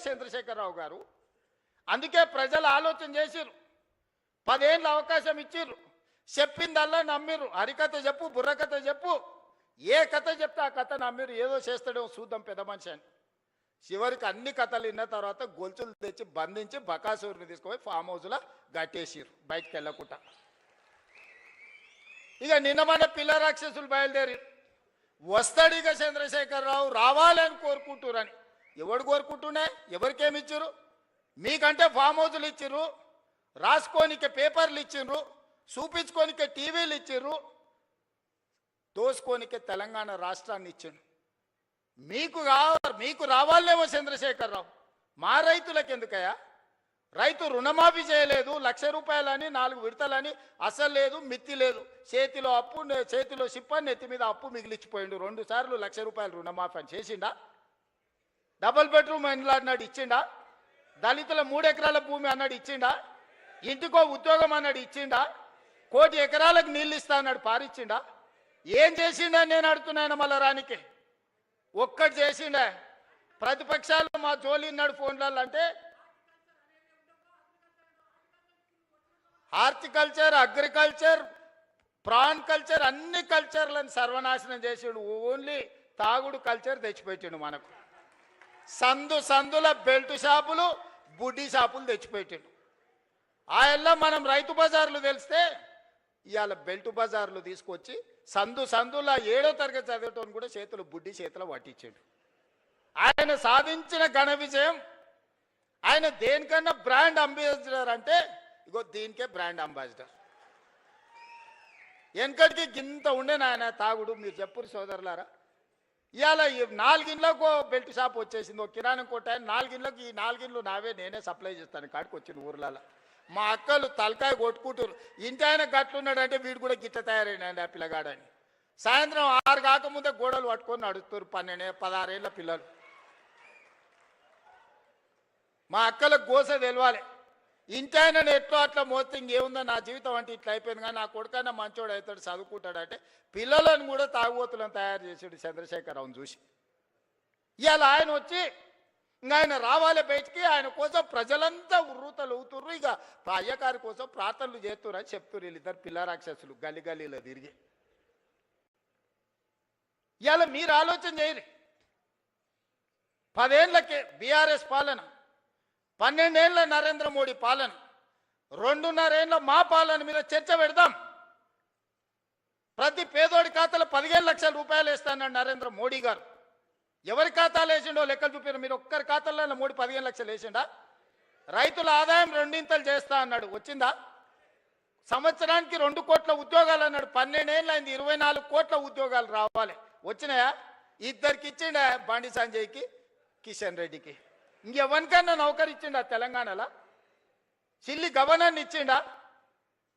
చంద్రశేఖరరావు గారు. అందుకే ప్రజలు ఆలోచన చేసిర్రు, 10 ఏళ్ళ అవకాశం ఇచ్చిర్రు, చెప్పిందల్లా నమ్మిర్రు. హరికథ చెప్పు, బుర్రకథ చెప్పు, ఏ కథ చెప్తే ఆ కథ నమ్మిర్రు. ఏదో చేస్తాడో చూద్దాం పెద్ద మనిషి అని. చివరికి అన్ని కథలు విన్న తర్వాత గొలుసులు తెచ్చి బంధించి బకాసూరుని తీసుకుపోయి ఫామ్ హౌస్లో గట్టేసిర్రు బయటికి వెళ్ళకుండా. ఇక నిన్న మన పిల్ల రాక్షసులు బయలుదేరి వస్తాడు ఇక చంద్రశేఖరరావు రావాలని కోరుకుంటురని. ఎవడు కోరుకుంటున్నా, ఎవరికేమిచ్చిర్రు? మీకంటే ఫామ్ హౌజులు ఇచ్చిర్రు, రాసుకోనికే పేపర్లు ఇచ్చిర్రు, చూపించుకోనికే టీవీలు ఇచ్చిర్రు, దోసుకోనికే తెలంగాణ రాష్ట్రాన్ని ఇచ్చిండు. మీకు రావాలేమో చంద్రశేఖరరావు, మా రైతులకు ఎందుకయ్యా? రైతు రుణమాఫీ చేయలేదు, 1,00,000 రూపాయలని 4 విడతలని, అసలు లేదు మిత్తి లేదు, చేతిలో అప్పు, చేతిలో సిప్పని, నెత్తి మీద అప్పు మిగిలిచ్చిపోయిండు. 2 సార్లు 1,00,000 రూపాయలు రుణమాఫీ అని చేసిండా? డబుల్ బెడ్రూమ్ ఇండ్లు అన్నాడు ఇచ్చిండా? దళితుల 3 ఎకరాల భూమి అన్నాడు ఇచ్చిండా? ఇంటికో ఉద్యోగం అన్నాడు ఇచ్చిండా? 1 కోటి ఎకరాలకు నీళ్ళు ఇస్తా అన్నాడు పారిచ్చిండా? ఏం చేసిండా నేను అడుగుతున్నాను మళ్ళా రానికి. ఒక్కటి చేసిండా? ప్రతిపక్షాలు మా జోలి ఉన్నాడు ఫోన్లలో అంటే హార్టికల్చర్, అగ్రికల్చర్, ప్రాన్ కల్చర్, అన్ని కల్చర్లను సర్వనాశనం చేసాడు. ఓన్లీ తాగుడు కల్చర్ తెచ్చిపెట్టాడు మనకు. సందుల బెల్ట్ షాపులు, బుడ్డి షాపులు తెచ్చిపెట్టాడు. ఆయల్లో మనం రైతు బజార్లు తెలిస్తే ఇవాళ బెల్ట్ బజార్లు తీసుకొచ్చి సందుల 7వ తరగతి చదివేటోని కూడా చేతులు బుడ్డి చేతులు పట్టించాడు. ఆయన సాధించిన ఘన విజయం. ఆయన దేనికన్నా బ్రాండ్ అంబాసిడర్ అంటే ఇగో దీనికే బ్రాండ్ అంబాసిడర్. వెనకటికి గింత ఉండే నాయన తాగుడు. మీరు చెప్పురు సోదరులారా, ఇవాళ 4 ఇండ్లకు బెల్ట్ షాప్ వచ్చేసింది. ఒక కిరాణం కొట్టాయని 4 ఇండ్లకు, ఈ 4 ఇండ్లు నావే, నేనే సప్లై చేస్తాను కాడికి వచ్చిన ఊర్లలో. మా అక్కలు తలకాయ కొట్టుకుంటారు, ఇంటి ఆయన గట్లున్నాడంటే వీడు కూడా గిట్ట తయారైనాడు ఆ పిల్లగాడని. సాయంత్రం 6 కాకముందే గోడలు పట్టుకొని నడుస్తారు 12, 16 ఏళ్ళ పిల్లలు. మా అక్కలకు గోస తెలవాలి. ఇంటి ఆయన ఎట్లో అట్లా మోస్తే ఇంకేముందో నా జీవితం అంటే ఇట్లా అయిపోయింది, కానీ నా కొడుకైనా మంచోడు అవుతాడు, చదువుకుంటాడంటే పిల్లలను కూడా తాగుబోతులను తయారు చేసాడు చంద్రశేఖరరావుని చూసి. ఇవాళ ఆయన వచ్చి ఇంకా ఆయన రావాలి బయటికి, ఆయన కోసం ప్రజలంతా ఉర్రూతలు ఊతుర్రు. ఇక అయ్యగారి కోసం ప్రార్థనలు చేస్తుర్రు అని చెప్తున్నారు వీళ్ళిద్దరు పిల్ల రాక్షసులు గల్లీలో తిరిగి. ఇవాళ మీరు ఆలోచన చేయరు, 10 ఏళ్ళకే బీఆర్ఎస్ పాలన, 12 ఏళ్ళ నరేంద్ర మోడీ పాలన, 2.5 ఏళ్ళ మా పాలన మీద చర్చ పెడదాం. ప్రతి పేదోడి ఖాతాలో 15 లక్షల రూపాయలు వేస్తానన్నాడు నరేంద్ర మోడీ గారు. ఎవరి ఖాతాలు వేసిండో లెక్కలు చూపారు మీరు. ఒక్కరి ఖాతాలో మోడీ 15 లక్షలు వేసిండా? రైతుల ఆదాయం 2 చేస్తా అన్నాడు, వచ్చిందా? సంవత్సరానికి 2 కోట్ల ఉద్యోగాలు అన్నాడు, 12 ఏళ్ళు అయింది, 24 కోట్ల ఉద్యోగాలు రావాలి, వచ్చినాయా? 2 ఇచ్చిండా, బండి సంజయ్కి, కిషన్ రెడ్డికి. ఇంకెవరికన్నా నౌకరు ఇచ్చిండా తెలంగాణలో? చిల్లి గవర్నర్ని ఇచ్చిండా?